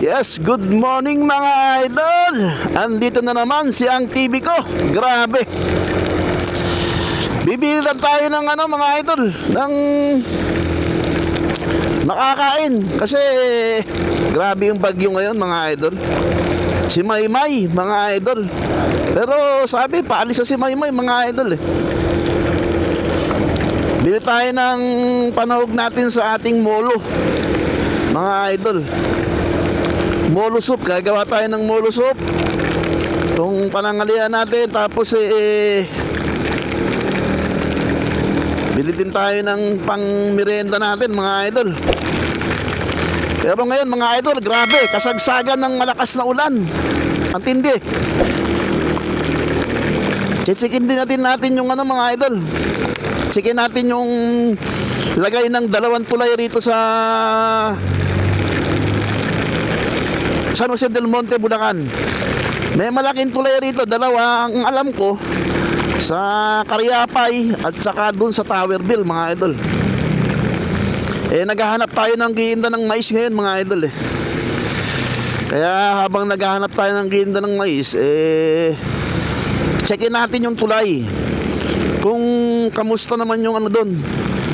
Yes, good morning mga idol. Andito na naman si ang TV ko. Grabe. Bibili lang tayo ng mga idol, ng makakain. Kasi grabe yung bagyo ngayon mga idol. Si Maymay mga idol. Pero sabi paalis na si Maymay mga idol eh. Bili tayo ng panahog natin sa ating molo mga idol. Molo soup, gagawa tayo ng molo soup. Itong panangalian natin. Tapos bili din tayo ng pang merienda natin mga idol. Pero ngayon mga idol, grabe, kasagsagan ng malakas na ulan. Ang tindi. Chichikin din natin yung mga idol. Chikin natin yung lagay ng 2 tulay rito sa San Jose del Monte, Bulacan. May malaking tulay rito, 2 ang alam ko, sa Cariapay at saka dun sa Towerville mga idol. Naghahanap tayo ng giinda ng mais ngayon mga idol eh. Kaya habang naghahanap tayo ng giinda ng mais, checkin natin yung tulay. Kung kamusta naman yung doon,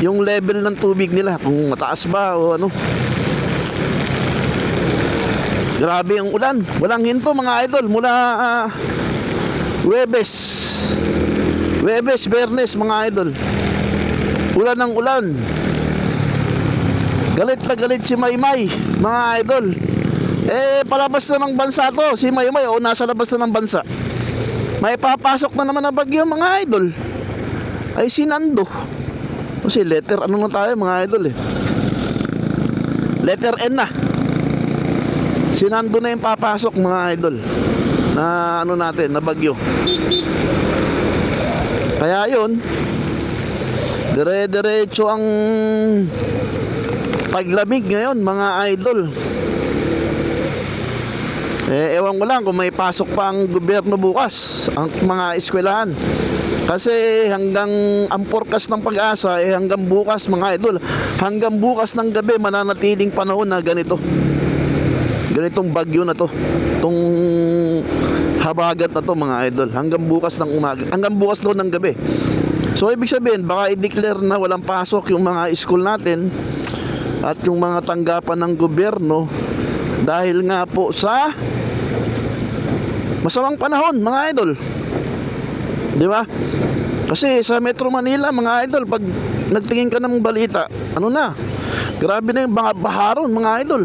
yung level ng tubig nila, kung mataas ba o ano. Grabe ang ulan. Walang hinto mga idol mula Huwebes, Biyernes mga idol. Ulan ng ulan. Galit na galit si Maymay mga idol. Palabas na ng bansa to si Maymay o nasa labas na ng bansa. May papasok na naman na bagyo mga idol. Ay sinando. Kasi letter ano na tayo mga idol eh. Letter N na. Sinando na yung papasok mga idol na natin, na bagyo. Kaya yun, dire-diretso ang paglamig ngayon mga idol. Ewan ko lang kung may pasok pa ang gobyerno bukas, ang mga eskwelahan. Kasi hanggang ang forecast ng Pag-asa hanggang bukas mga idol, hanggang bukas ng gabi mananatiling panahon na ganitong bagyo na to, itong habagat na to mga idol, hanggang bukas ng umaga, hanggang bukas daw ng gabi. So ibig sabihin baka i-declare na walang pasok yung mga school natin at yung mga tanggapan ng gobyerno dahil nga po sa masamang panahon mga idol, di ba? Kasi sa Metro Manila mga idol, pag nagtingin ka ng balita, grabe na yung mga baharon mga idol.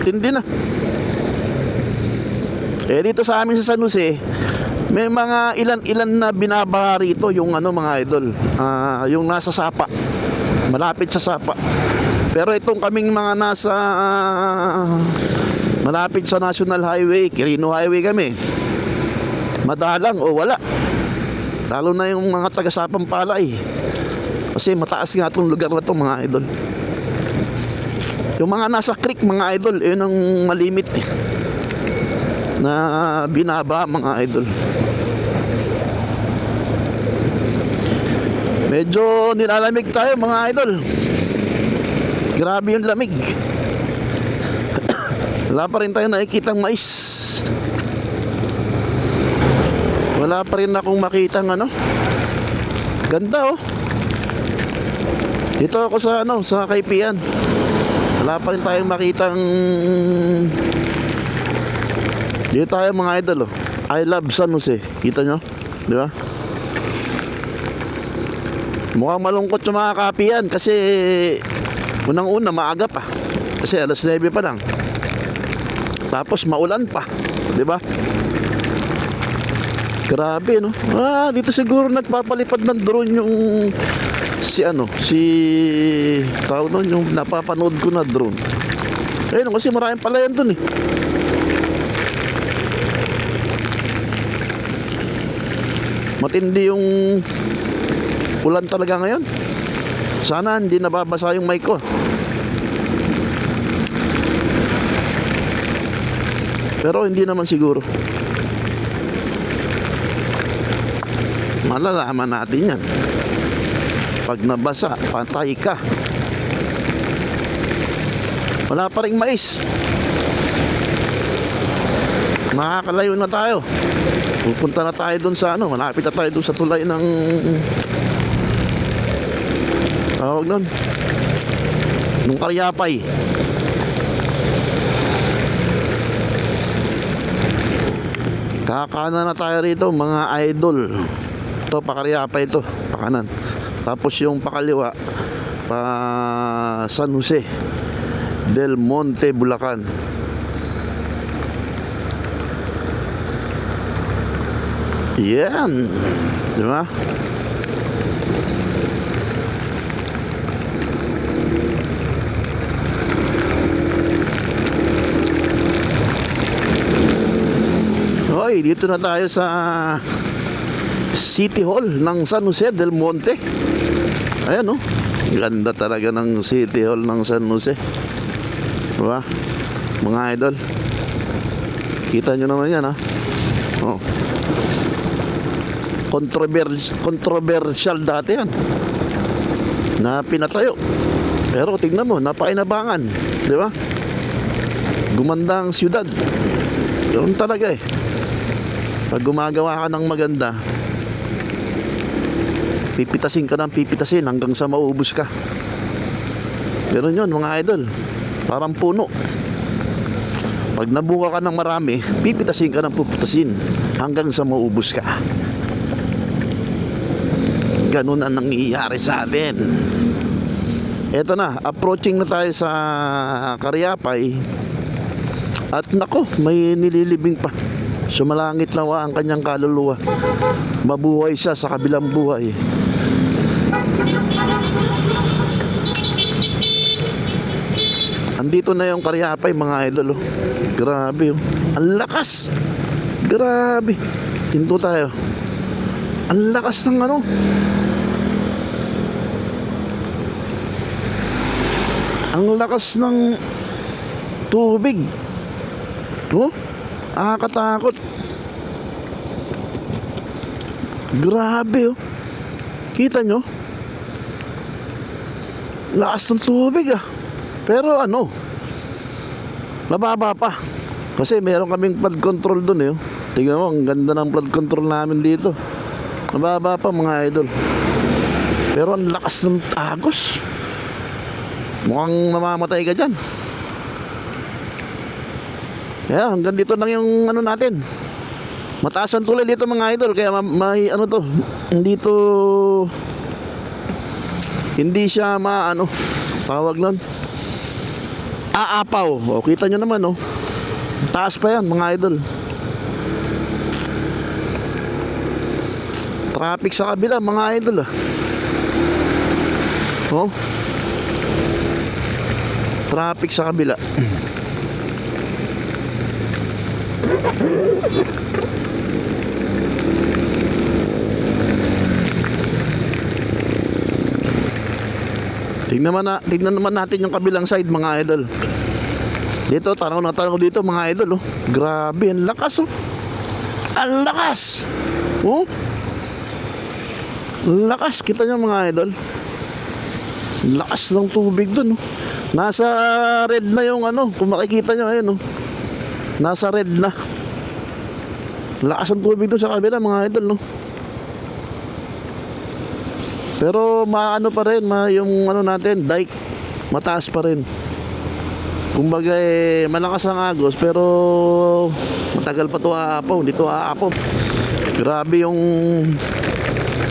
Hindi na. Dito sa amin sa San Jose, may mga ilan na binabaha rito yung mga idol. Yung nasa Sapa. Malapit sa Sapa. Pero itong kaming mga nasa malapit sa National Highway, Quirino Highway kami. Madalang o wala. Lalo na yung mga taga Sapampalay. Kasi mataas nga itong lugar na ito mga idol. Yung mga nasa creek mga idol, yun ang malimit na binaba mga idol. Medyo nilalamig tayo mga idol. Grabe yung lamig. Wala pa rin tayo nakikitang mais. Wala pa rin akong makitang ganda oh. Dito ako sa Kaipian. Wala pa rin tayong makitang. Dito tayo mga idol oh. I love San Jose. Kita nyo? Di ba? Mukhang malungkot yung mga kapiyan kasi unang-una maaga pa. Kasi 9:00 pa lang. Tapos maulan pa. Di ba? Grabe no? Dito siguro nagpapalipad ng drone yung tawag nun, yung napapanood ko na drone. Kasi maraming palayan dun eh. Matindi yung ulan talaga ngayon. Sana hindi nababasa yung mic ko. Pero hindi naman siguro. Malalaman natin yan. Pag nabasa, patay ka. Wala pa ring mais. makakalayo na tayo. Pupunta na tayo doon sa ano, malapit na tayo doon sa tulay ng tawag doon, nung Karyapay. Kakanan na tayo rito mga idol. Ito Pakaryapay, ito pakanan. Tapos yung pakaliwa pa San Jose del Monte, Bulacan. Yan, di ba? Hoy, dito na tayo sa City Hall ng San Jose del Monte. Ayan, oh. Ganda talaga ng City Hall ng San Jose. Diba? Mga idol. Kita nyo naman yan, ha? Oh. Controversial dati yan na pinatayo, pero tingnan mo, napakinabangan, di ba? Gumanda ang siyudad. Yun talaga eh. Pag gumagawa ka ng maganda, pipitasin ka ng pipitasin hanggang sa maubos ka. Ganun yun mga idol. Parang puno. Pag nabuka ka ng marami, pipitasin ka ng pupitasin hanggang sa maubos ka. Ganun ang nangyayari sa atin. Eto na, approaching na tayo sa Karyapay. At nako, may nililibing pa. Sumalangit nawa ang kanyang kaluluwa. Mabuhay siya sa kabilang buhay. Andito na yung Karyapay mga idol, oh. Grabe, oh. Ang lakas. Grabe. Tinto tayo. Ang lakas ng ano. Ang lakas ng tubig. Oh, nakakatakot. Grabe, oh. Kita nyo? Lakas ng tubig, ah. Pero ano, mababa pa. Kasi meron kaming flood control dun, eh. Tingnan mo, ang ganda ng flood control namin dito. Mababa pa mga idol. Pero ang lakas ng agos. Mukhang mamamatay ka dyan. Kaya hanggang dito lang yung ano natin. Mataas ang tulay dito mga idol. Kaya may ano to, hindi siya maano, tawag nun, aapaw. O, kita nyo naman, oh. Taas pa yan mga idol. Traffic sa kabila mga idol, ah. Oh, traffic sa kabila. Tingnan naman natin yung kabilang side mga idol. Dito, tanaw dito mga idol, oh. Grabe, ang lakas, oh. Ang lakas. Oh. Ang lakas, kita nyo mga idol. Lakas ng tubig dun, oh. Nasa red na yung ano, kung makikita nyo, ayun, oh. Nasa red na. Lakas ng tubig dun sa kabila mga idol, no. Pero maano pa rin, yung ano natin, dike, mataas pa rin. Kumbaga malakas ang agos, pero matagal pa to aapaw, hindi to aapaw. Grabe yung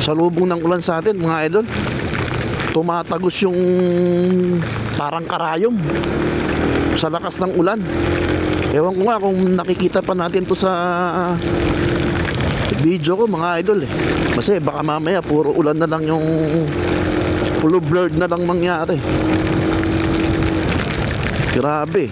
salubong ng ulan sa atin mga idol. Tumatagos yung parang karayom sa lakas ng ulan. Ewan ko nga kung nakikita pa natin to sa video ko mga idol, eh. Kasi baka mamaya puro ulan na lang, yung full blurred na lang mangyari. Grabe.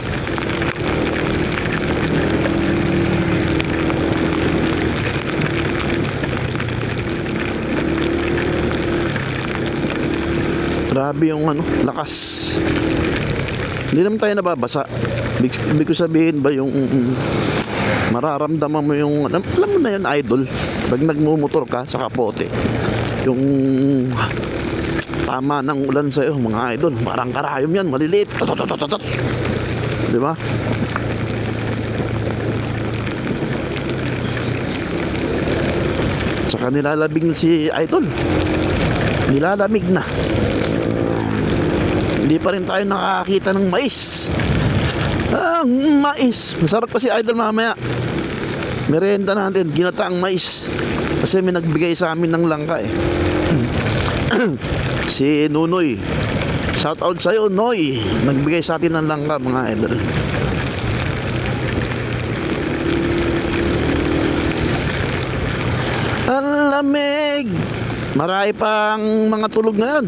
Grabe yung ano, lakas. Hindi naman tayo nababasa. Ibig ko sabihin ba yung mararamdaman mo yung, alam mo na yun idol, pag nagmumotor ka sa kapote, yung tama ng ulan sa'yo mga idol, parang karayom yan, maliliit, di ba? Tsaka nilalamig na si Idol. Nilalamig na. Hindi pa rin tayo nakakita ng mais. Ang mais. Masarap pa si Idol mamaya. Merienda natin, ginataang mais. Kasi may nagbigay sa amin ng langka eh. Si Nunoy. Shout out sa'yo, Noy. Nagbigay sa atin ng langka, mga idol. Ang lamig. Marami pang mga tulog na yan.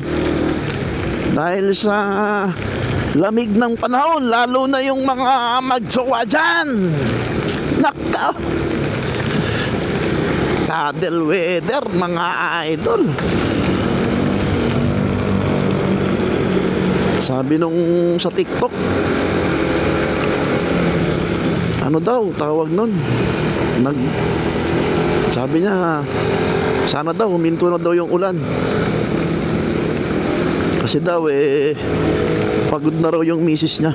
Dahil sa lamig ng panahon, lalo na yung mga magjowa dyan. Naka. Cuddle weather, mga idol. Sabi nung sa TikTok, ano daw tawag nun, sabi niya sana daw huminto na daw yung ulan. Kasi daw pagod na raw yung misis niya.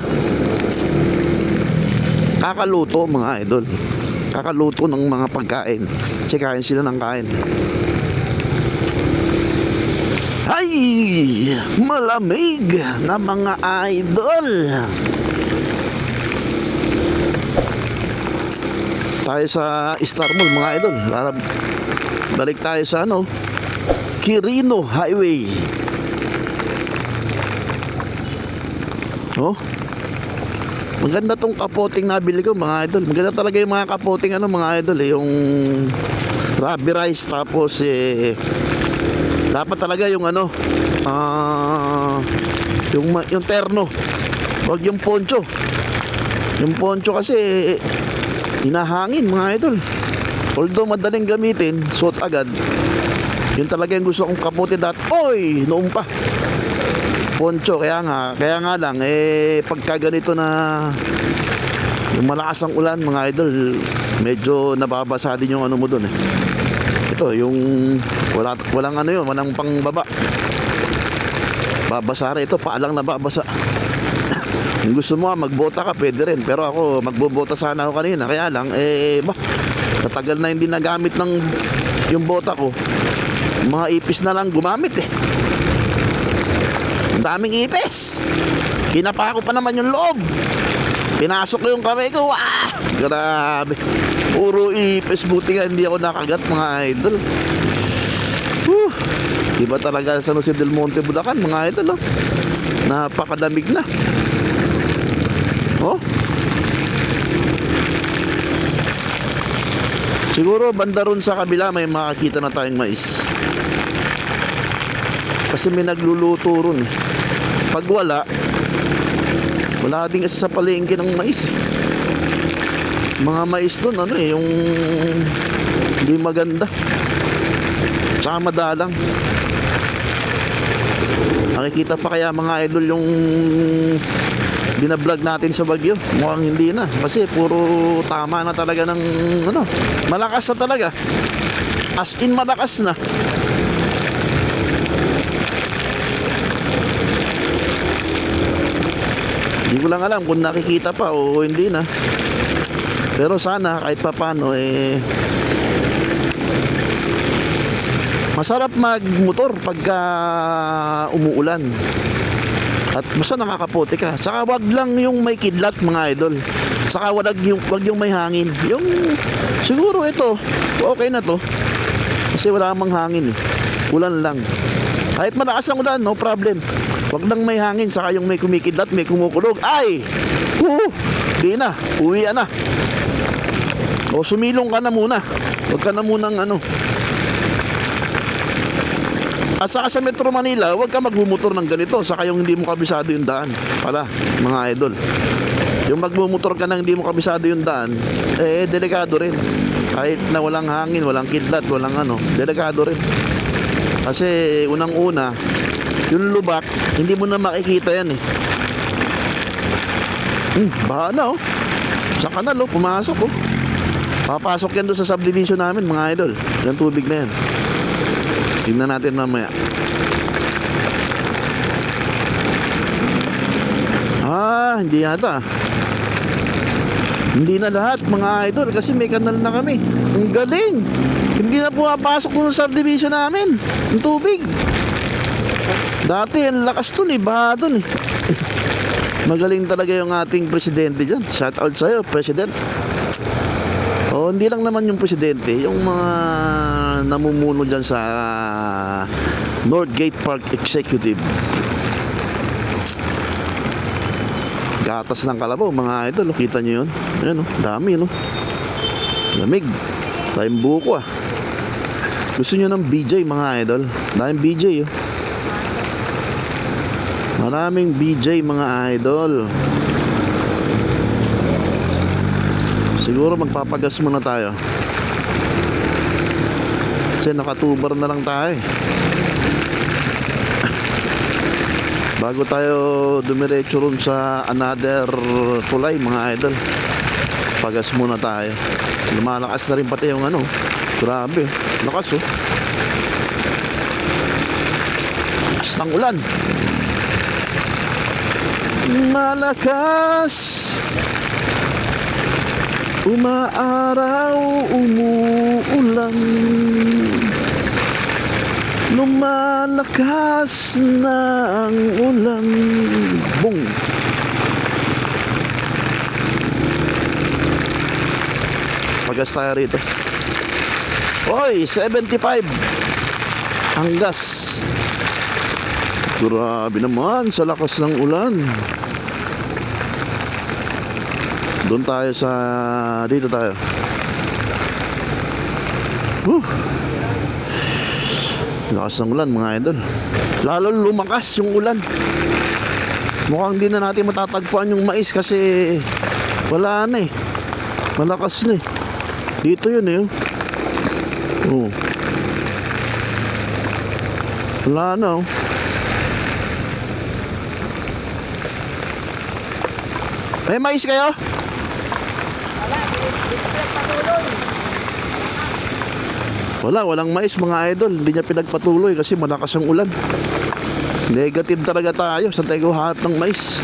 Kakaluto, mga idol. Kakaluto ng mga pagkain. Kasi kain sila ng kain. Ay, malamig na mga idol. Tayo sa Star Mall, mga idol. Balik tayo sa Quirino Highway. Oh, maganda tong kapoting nabili ko, mga idol. Maganda talaga yung mga kapoting mga idol yung rubberized. Tapos dapat talaga yung yung terno. Wag yung poncho. Yung poncho kasi hinahangin, mga idol. Although madaling gamitin, suot agad. Yun talaga yung gusto kong kapote dati. Oy, noon pa. Poncho, kaya nga lang pagka ganito na yung malakas ang ulan, mga idol, medyo nababasa din yung mo doon Ito, yung walang walang pangbaba. Babasa rin ito, paalang nababasa. Kung gusto mo magbota ka, pwede rin. Pero ako, magbobota sana ako kanina. Kaya lang, natagal na hindi nagamit ng yung bota ko. Mga ipis na lang gumamit Ang daming ipis. Kinapa ko pa naman yung loob. Pinasok ko yung kamay ko. Grabe. Puro ipis. Buti nga hindi ako nakagat, mga idol. Iba talaga sa San Jose del Monte, Bulacan, mga idol. Napakadamig na. Siguro banda ron sa kabila may makakita na tayong mais. Kasi may nagluluto ron Pag wala din kasi sa palengke ng mais Mga mais doon yung hindi maganda, tsaka madalang. Nakikita pa kaya, mga idol, yung binablog natin sa Baguio? Mukhang hindi na. Kasi puro tama na talaga ng malakas na talaga. As in malakas na. Hindi ko lang alam kung nakikita pa o hindi na. Pero sana kahit papano masarap magmotor pagka umuulan. At basta nakakapote ka. Saka wag lang yung may kidlat, mga idol. Saka wag yung may hangin. Yung siguro ito, okay na to. Kasi wala namang hangin Ulan lang. Kahit malakas ang ulan, no problem. Wag lang may hangin, saka yung may kumikidlat, may kumukulog. Ay! Di na, uwi na. O sumilong ka na muna. Wag ka na munang At saka sa Metro Manila, huwag ka magmumotor ng ganito. Saka yung hindi mo kabisado yung daan. Pala, mga idol. Yung magmumotor ka ng hindi mo kabisado yung daan, delikado rin. Kahit na walang hangin, walang kidlat, walang delikado rin. Kasi unang-una, yung lubak, hindi mo na makikita yan baha na sa kanal pumasok Papasok yan doon sa subdivision namin, mga idol. Yung tubig na yan. Tingnan natin mamaya. Hindi yata. Hindi na lahat mga idol kasi may kanal na kami. Ang galing. Hindi na pumapasok doon sa subdivision namin ang tubig. Dati ang lakas dun eh, baha dun eh. Magaling talaga yung ating presidente dyan. Shout out sa'yo, President. O hindi lang naman yung presidente, yung mga namumuno dyan sa Northgate Park Executive. Gatas ng kalabaw mga idol, kita nyo yun. Ayan o, dami no. Lamig. Daming buko ah. Gusto nyo ng BJ mga idol? Daming BJ oh. Maraming BJ mga idol. Siguro magpapagas muna tayo kasi nakatubar na lang tayo bago tayo dumiretso ron sa another tulay mga idol. Pagas muna tayo. Lumalakas na rin pati yung ano. Grabe, lakas oh. Lakas ng ulan. Malakas. Umaaraw, umuulan. Lumalakas na ang ulan. Boom. Pagas tayo rito. Oy, 75 ang gas. Grabe naman sa lakas ng ulan. Doon tayo sa... Dito tayo. Lakas ng ulan mga idol. Lalo lumakas yung ulan. Mukhang di na natin matatagpuan yung mais kasi wala na eh. Malakas na eh. Dito yun eh. Oh. Wala na oh. May mais kayo? Walang mais mga idol. Hindi niya pinagpatuloy kasi malakas ang ulan. Negative talaga tayo. Saan tayo hahanap ng mais?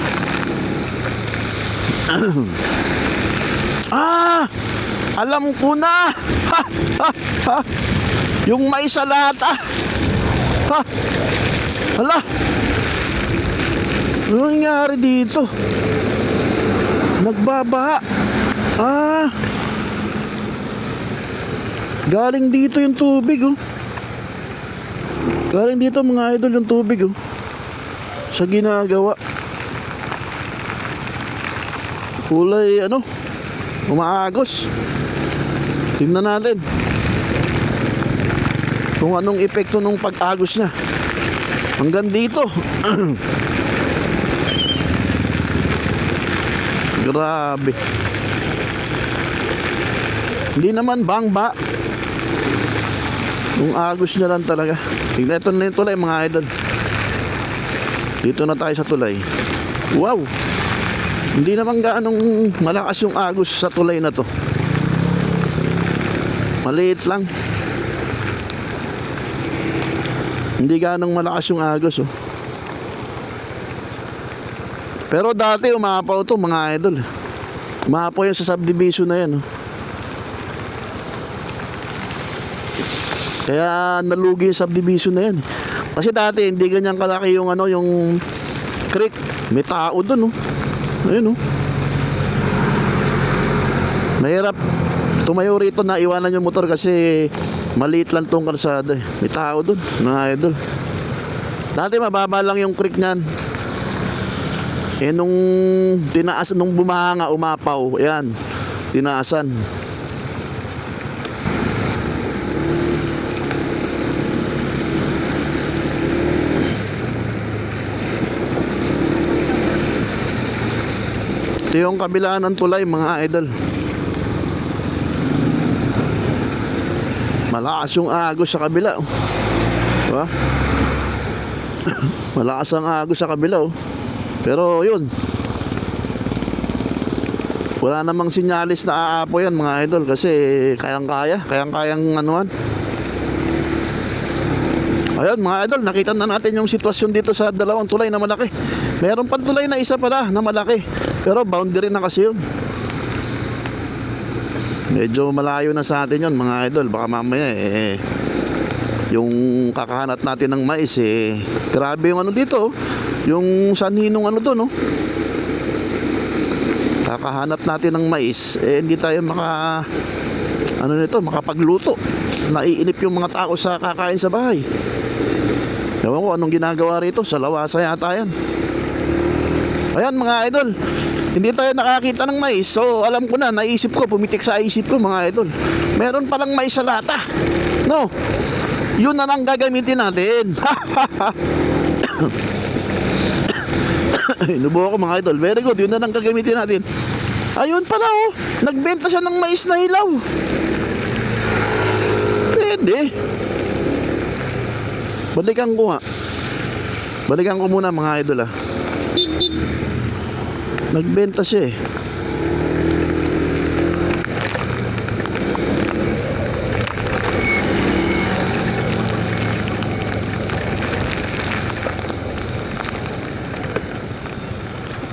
Alam ko na. Yung mais sa lata. Hala. Ano nangyari dito? Nagbabaha. Galing dito yung tubig oh. Galing dito mga idol yung tubig oh. Sa ginagawa. Kulay ano, umaagos. Tingnan natin kung anong epekto nung pag-agos niya. Hanggang dito. Grabe. Hindi naman bangba. Yung agos niya lang talaga. Tignan, ito na yung tulay mga idol. Dito na tayo sa tulay. Wow. Hindi naman gaanong malakas yung agos sa tulay na to. Maliit lang. Hindi gaanong malakas yung agos oh. Pero dati umapaw to mga idol. Umapaw yung sa subdivision na yan oh. Kaya nalugi yung subdivision na yan. Kasi dati hindi ganyan kalaki yung ano, yung creek. May tao dun oh. Ayun oh. Mahirap tumayo rito na iwanan yung motor kasi maliit lang tong kalsada eh. May tao dun mga idol. Dati mababa lang yung creek nyan. Eh nung tinaas, nung bumaha nga, umapaw. Ayan, tinaasan. Ito yung kabilaan ng tulay mga idol. Malakas yung agos sa kabila oh. Diba? Malakas ang agos sa kabila oh. Pero yun, wala namang sinyalis na aapo yan mga idol kasi kayang-kayang anuhan. Ayun mga idol, nakita na natin yung sitwasyon dito sa dalawang tulay na malaki. Meron pang tulay na isa pala na malaki, pero boundary na kasi yun. Medyo malayo na sa atin yon mga idol. Baka mamaya yung kakahanap natin ng mais grabe yung ano dito, yung sanhinong ano to, no? Kakahanap natin ng mais, hindi tayo makapagluto. Naiinip yung mga tao sa kakain sa bahay. Ewan ko anong ginagawa rito, sa lawasa yata yan. Ayan mga idol, hindi tayo nakakita ng mais. So alam ko na, naisip ko, pumitik sa isip ko mga idol, meron palang mais sa lata, no? Yun na lang gagamitin natin. Inubo ako mga idol. Very good, yun na lang gagamitin natin. Ayun pala oh, nagbenta siya ng mais na hilaw. Pwede. Balikan ko nga. Balikan ko muna mga idol Nagbenta siya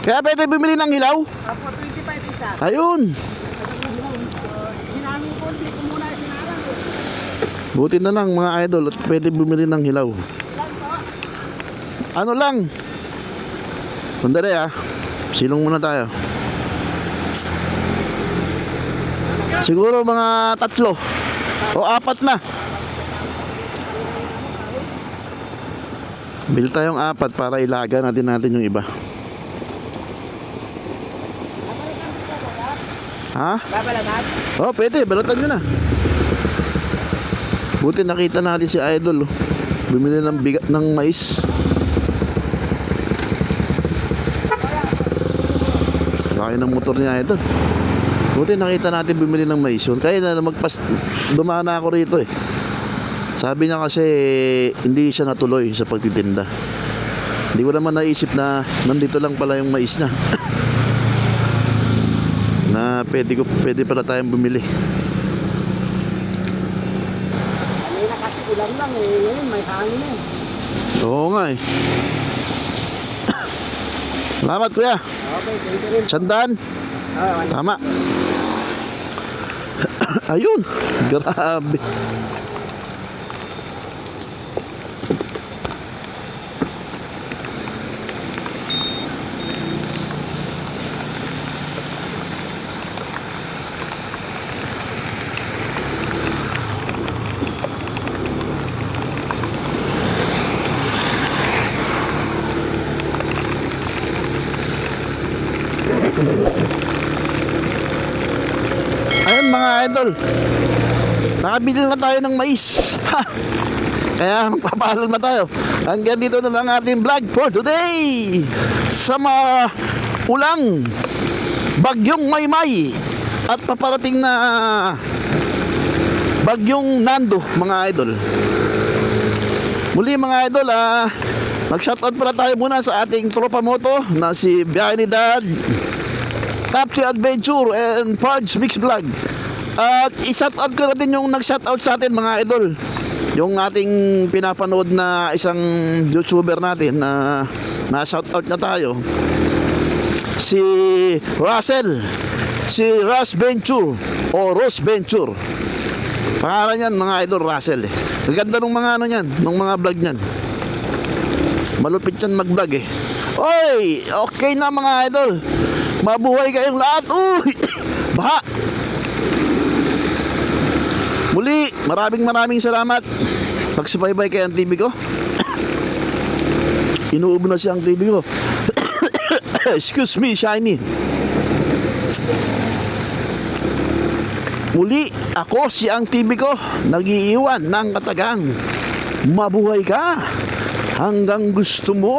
Kaya pwede bumili ng hilaw? Apo, 25 isa. Ayun. Sinaming ko, hindi ko muna sinarang. Buti na lang mga idol at pwede bumili ng hilaw. Ano lang? Sandali silong muna tayo. Siguro mga 3 o 4 na. Bili tayong 4 para ilaga natin yung iba. Ha? Babalagat? Oh, pwede. Balatan nyo na. Buti nakita natin si Idol. Bumili ng bigat ng mais. Laki ng motor ni Idol. Buti nakita natin bumili ng mais yun. Kaya na dumana ako rito Sabi niya kasi hindi siya natuloy sa pagtitinda. Hindi ko naman naisip na nandito lang pala yung mais niya. Na pwede pala tayong bumili. Kanina kasi ulan lang ngayon may hangin Oo nga Salamat kuya. Okay, thank you rin. Sandaan. Tama. Ayun. Grabe. Ayun mga idol, nakabili na tayo ng mais. Kaya magpapaalam na tayo. Hanggang dito na lang ating vlog for today. Sa mga ulang bagyong Maymay at paparating na bagyong Nando mga idol. Muli mga idol mag-shoutout pala tayo muna sa ating tropa moto na si Biyahe ni Dad, Tapti Adventure and Pards Mix Vlog. At i-shoutout ko natin yung nag-shoutout sa atin mga idol, yung ating pinapanood na isang YouTuber natin na na-shoutout na tayo, si Russell, si Ross Venture o Ross Venture. Pangalan yan mga idol, Russell Ang ganda ng mga ano yan, ng mga vlog niyan. Malupit yan mag-vlog Oy, okay na mga idol. Mabuhay kayong lahat. Uy, baha. Muli, maraming salamat. Pagsubaybay kayo ang TV ko. Inuubo na siya ang TV ko. Excuse me, Shiny. Muli, ako si ang TV ko, nag-iiwan ng katagang mabuhay ka hanggang gusto mo.